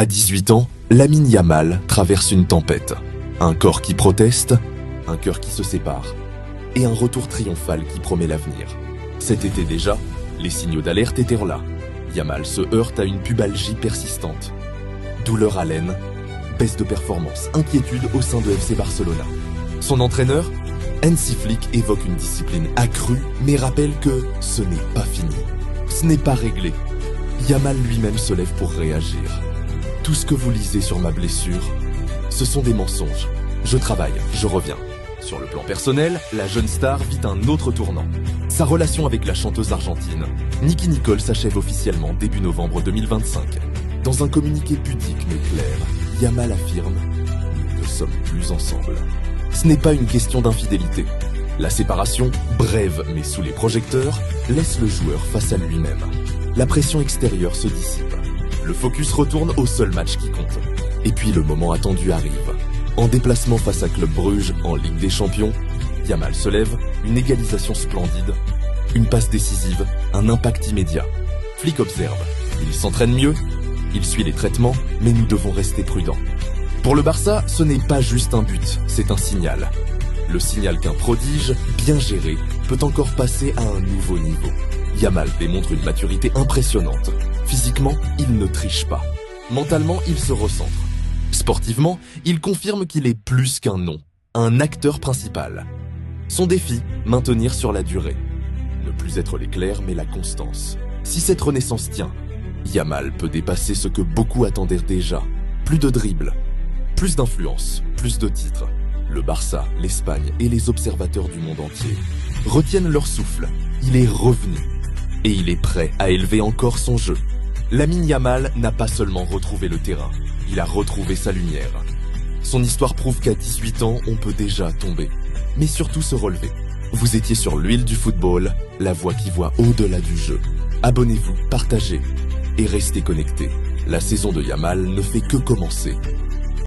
À 18 ans, Lamine Yamal traverse une tempête. Un corps qui proteste, un cœur qui se sépare, et un retour triomphal qui promet l'avenir. Cet été déjà, les signaux d'alerte étaient là. Yamal se heurte à une pubalgie persistante. Douleur à l'aine, baisse de performance, inquiétude au sein de FC Barcelona. Son entraîneur, Hansi Flick, évoque une discipline accrue, mais rappelle que ce n'est pas fini. Ce n'est pas réglé. Yamal lui-même se lève pour réagir. Tout ce que vous lisez sur ma blessure, ce sont des mensonges. Je travaille, je reviens. Sur le plan personnel, la jeune star vit un autre tournant. Sa relation avec la chanteuse argentine, Nicki Nicole, s'achève officiellement début novembre 2025. Dans un communiqué pudique mais clair, Yamal affirme « Nous ne sommes plus ensemble ». Ce n'est pas une question d'infidélité. La séparation, brève mais sous les projecteurs, laisse le joueur face à lui-même. La pression extérieure se dissipe. Le focus retourne au seul match qui compte. Et puis le moment attendu arrive. En déplacement face à Club Bruges en Ligue des Champions, Yamal se lève, une égalisation splendide, une passe décisive, un impact immédiat. Flick observe. Il s'entraîne mieux, il suit les traitements, mais nous devons rester prudents. Pour le Barça, ce n'est pas juste un but, c'est un signal. Le signal qu'un prodige, bien géré, peut encore passer à un nouveau niveau. Yamal démontre une maturité impressionnante. Physiquement, il ne triche pas. Mentalement, il se recentre. Sportivement, il confirme qu'il est plus qu'un nom, un acteur principal. Son défi, maintenir sur la durée. Ne plus être l'éclair, mais la constance. Si cette renaissance tient, Yamal peut dépasser ce que beaucoup attendaient déjà. Plus de dribbles, plus d'influence, plus de titres. Le Barça, l'Espagne et les observateurs du monde entier retiennent leur souffle. Il est revenu. Et il est prêt à élever encore son jeu. Lamine Yamal n'a pas seulement retrouvé le terrain, il a retrouvé sa lumière. Son histoire prouve qu'à 18 ans, on peut déjà tomber, mais surtout se relever. Vous étiez sur l'huile du football, la voix qui voit au-delà du jeu. Abonnez-vous, partagez et restez connectés. La saison de Yamal ne fait que commencer.